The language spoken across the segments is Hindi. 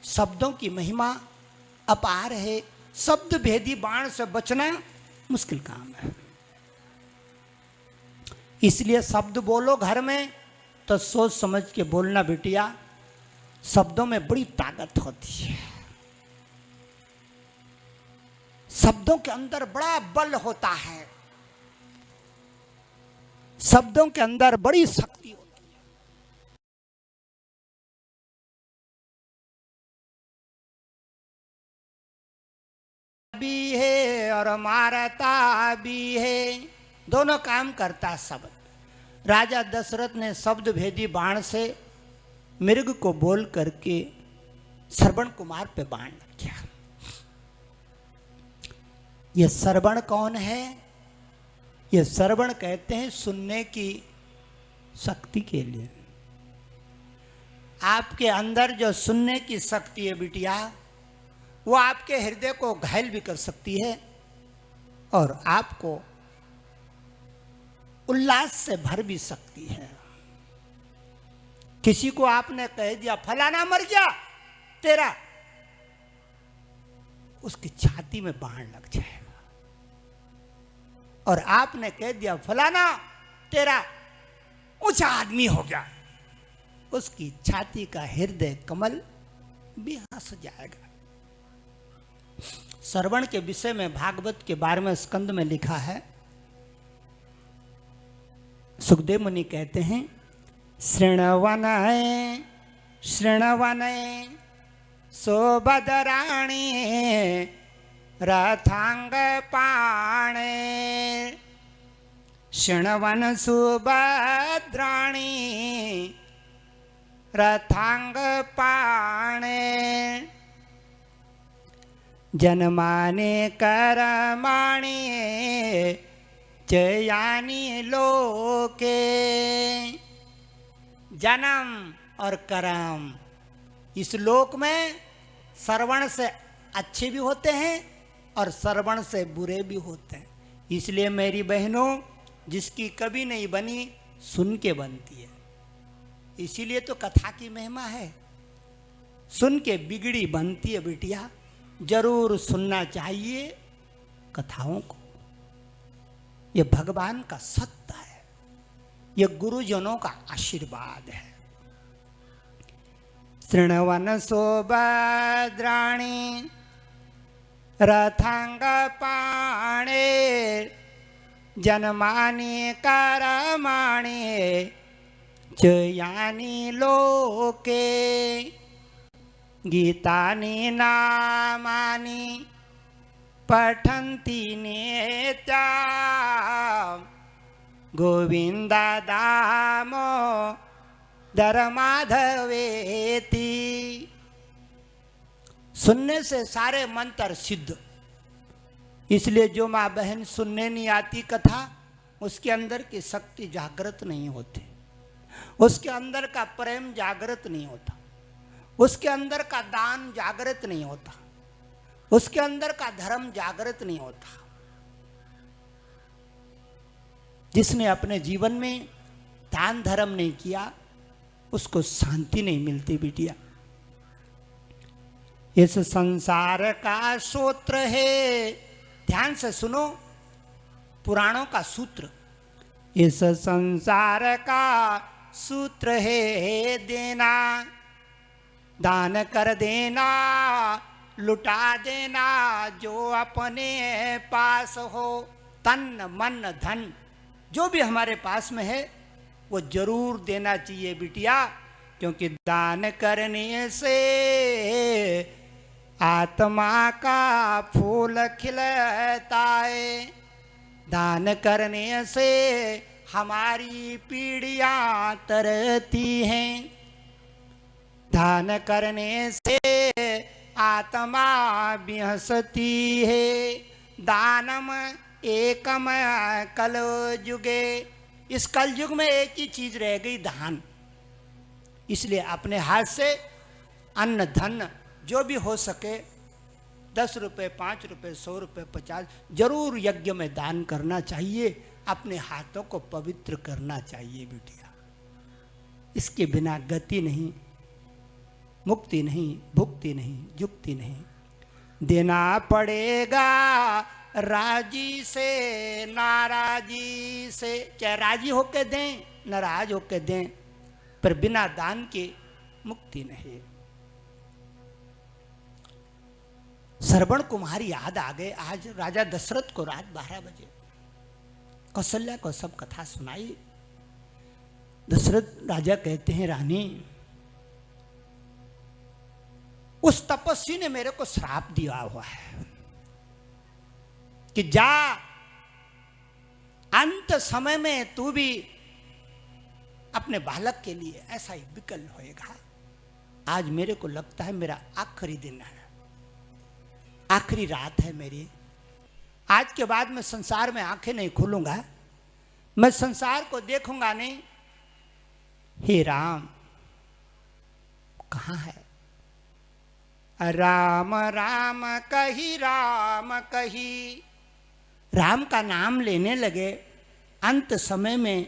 शब्दों की महिमा अपार है। शब्द भेदी बाण से बचना मुश्किल काम है। इसलिए शब्द बोलो घर में तो सोच समझ के बोलना बिटिया। शब्दों में बड़ी ताकत होती है। शब्दों के अंदर बड़ा बल होता है। शब्दों के अंदर बड़ी शक्ति होती है। भी है और मारता भी है, दोनों काम करता है शब्द। राजा दशरथ ने शब्द भेदी बाण से मृग को बोल करके श्रवण कुमार पे बाण लग गया। ये श्रवण कौन है? ये श्रवण कहते हैं सुनने की शक्ति के लिए। आपके अंदर जो सुनने की शक्ति है बिटिया, वो आपके हृदय को घायल भी कर सकती है और आपको उल्लास से भर भी सकती है। किसी को आपने कह दिया फलाना मर गया तेरा, उसकी छाती में बाण लग जाएगा। और आपने कह दिया फलाना तेरा ऊंचा आदमी हो गया, उसकी छाती का हृदय कमल भी हंस जाएगा। श्रवण के विषय में भागवत के 12वें स्कंद में लिखा है। सुखदेव मुनि कहते हैं शृण्वनये शृण्वनये सोबदराणी रथांग पाणे शृण्वन सुभद्राणी रथांग पाणे जन्माने कर्माणि जयानि लोके। जन्म और कर्म इस लोक में श्रवण से अच्छे भी होते हैं और श्रवण से बुरे भी होते हैं। इसलिए मेरी बहनों, जिसकी कभी नहीं बनी सुन के बनती है। इसीलिए तो कथा की महिमा है। सुन के बिगड़ी बनती है बिटिया। जरूर सुनना चाहिए कथाओं को। ये भगवान का सत्य है, ये गुरुजनों का आशीर्वाद है। शृण्वन सोभद्राणि रथांग पाणे जन्मानि कर्माणि जयानि लोके। गीतानि नामानि पठन्ति नित्या गोविंद दामोदर माधवेति। सुनने से सारे मंत्र सिद्ध। इसलिए जो माँ बहन सुनने नहीं आती कथा, उसके अंदर की शक्ति जागृत नहीं होती, उसके अंदर का प्रेम जागृत नहीं होता, उसके अंदर का दान जागृत नहीं होता, उसके अंदर का धर्म जागृत नहीं होता। जिसने अपने जीवन में दान धर्म नहीं किया, उसको शांति नहीं मिलती बिटिया। इस संसार का सूत्र है, ध्यान से सुनो पुराणों का सूत्र। इस संसार का सूत्र है देना, दान कर देना, लुटा देना जो अपने पास हो। तन मन धन जो भी हमारे पास में है वो जरूर देना चाहिए बिटिया, क्योंकि दान करने से आत्मा का फूल खिलता है। दान करने से हमारी पीढ़ियां तरती हैं। दान करने से आत्मा भी हंसती है। दानम एकम कल युगे। इस कल युग में एक ही चीज रह गई, दान। इसलिए अपने हाथ से अन्न धन जो भी हो सके, 10 रुपये 5 रुपये 100 रुपये 50 जरूर यज्ञ में दान करना चाहिए। अपने हाथों को पवित्र करना चाहिए बिटिया, इसके बिना गति नहीं। मुक्ति नहीं, भुक्ति नहीं, जुक्ति नहीं। देना पड़ेगा राजी से नाराजी से, चाहे राजी होके दें नाराज होके दें, पर बिना दान के मुक्ति नहीं। श्रवण कुमारी याद आ गए। आज राजा दशरथ को रात 12 बजे कौशल्या को सब कथा सुनाई। दशरथ राजा कहते हैं, रानी उस तपस्वी ने मेरे को श्राप दिया हुआ है कि जा अंत समय में तू भी अपने बालक के लिए ऐसा ही विकल होएगा। आज मेरे को लगता है मेरा आखिरी दिन है, आखिरी रात है मेरी। आज के बाद मैं संसार में आंखें नहीं खोलूंगा, मैं संसार को देखूंगा नहीं। हे राम कहाँ है? राम राम कही राम कही, राम का नाम लेने लगे अंत समय में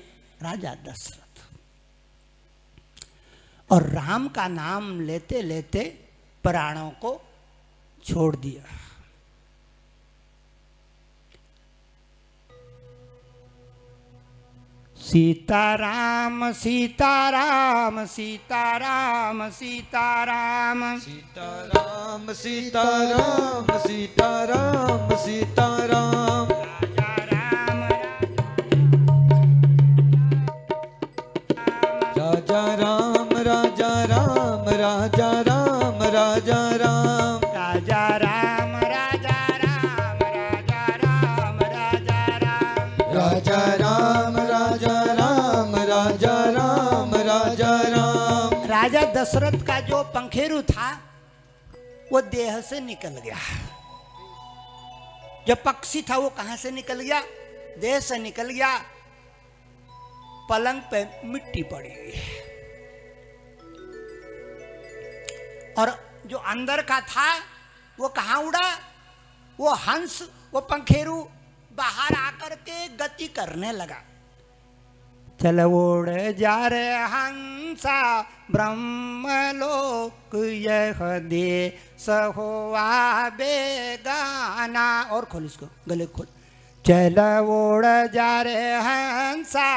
राजा दशरथ। और राम का नाम लेते लेते प्राणों को छोड़ दिया। सीताराम सीताराम सीताराम सीताराम सीताराम सीताराम सीताराम सीताराम राजा राम राजा राम राजा राम राजा राम राजा राम राजा राम राजा राम राजा राम राजा राम राजा राम राजा राम राजा राम। राजा दशरथ का जो पंखेरु था वो देह से निकल गया। जो पक्षी था वो कहां से निकल गया? देह से निकल गया। पलंग पे मिट्टी पड़ी हुई है। और जो अंदर का था वो कहां उड़ा? वो हंस, वो पंखेरु बाहर आकर के गति करने लगा। चल उड़ जा रे हंसा ब्रह्मलोक, यह देश हुआ बेगाना। और खोल इसको, गले खोल। चल उड़ जा रे हंसा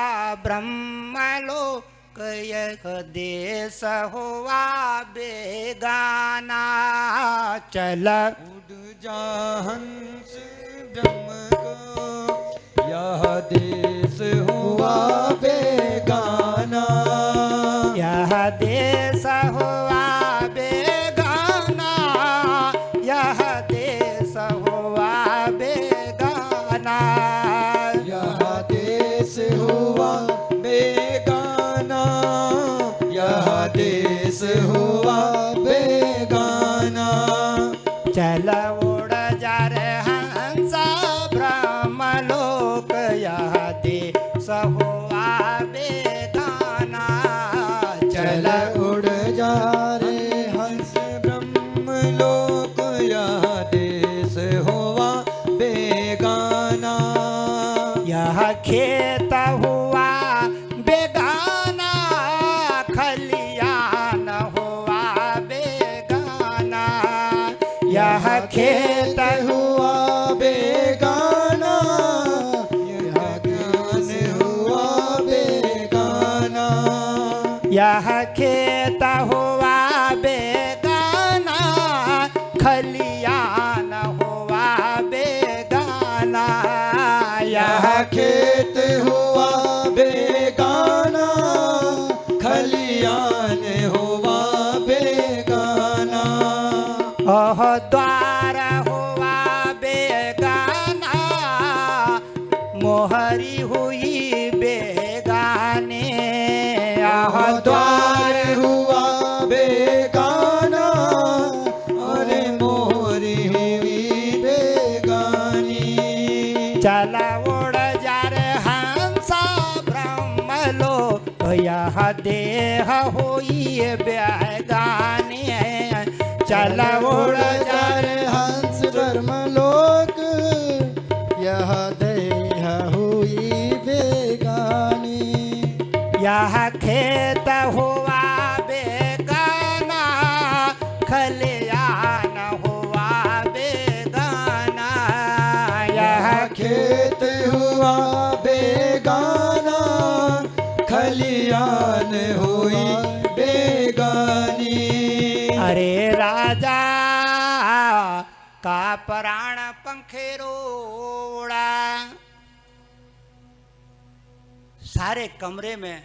ब्रह्मलोक, यह देश हुआ बेगाना। चल उड़ जा हंस ब्रह्म को, यह देश हुआ बेगाना। यह देश हुआ बेगाना, यह देश हुआ बेगाना। यह देश हुआ बेगाना, यह देश हुआ बेगाना। चल उड़ जा रे हंसा ब्रह्मलोक, यह देश हुआ बेगाना। चल उड़ जा रे हंस ब्रह्म लोक, यह देश हुआ बेगाना। यह खेत हुआ बेगाना, खलियान हुआ बेगाना। यह खेत हुआ बेगाना, यह ज्ञान हुआ बेगाना। यह खेत हुआ बेगाना, खलियान हुआ बेगाना। यह खेत हुआ बेगाना, खलियान हुआ बेगाना। ओह द्वार हुआ बेगाना, मोहरी हुई बेगाने। आह द्वार हुआ बेगाना, अरे मोहरी हुई बेगानी। चल उड़ जा रे हंसा ब्रह्मलोक, यह देह हुई बेगाने। चल उड़ जा रे हंस ब्रह्मलोक, यह देह हुई बेगानी। यह खेत हुआ बेगाना, जान होई बेगानी। अरे राजा का प्राण पंखेरोड़ा। सारे कमरे में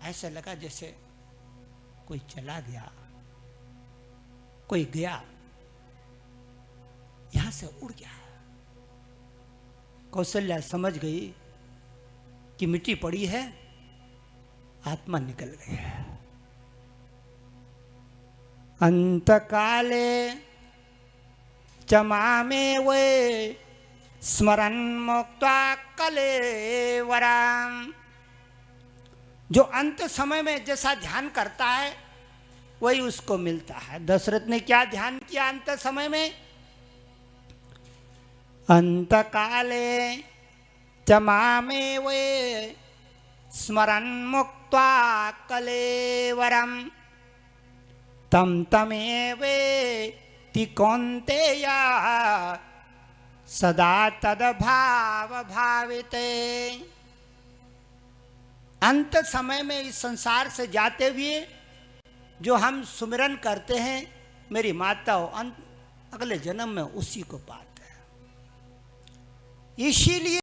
ऐसा लगा जैसे कोई चला गया, कोई गया, यहां से उड़ गया। कौशल्या समझ गई कि मिट्टी पड़ी है, आत्मा निकल गई है। अंतकाले चमामे वे स्मरण मुक्ता कलेवरम। जो अंत समय में जैसा ध्यान करता है वही उसको मिलता है। दशरथ ने क्या ध्यान किया अंत समय में? अंतकाले चमामे वे स्मरण मुक्त्वा कलेवरम तम तमेवेति कौन्तेय सदा तद्भाव भाविते। अंत समय में इस संसार से जाते हुए जो हम सुमिरन करते हैं, मेरी माता हो, अगले जन्म में उसी को पाते हैं। इसीलिए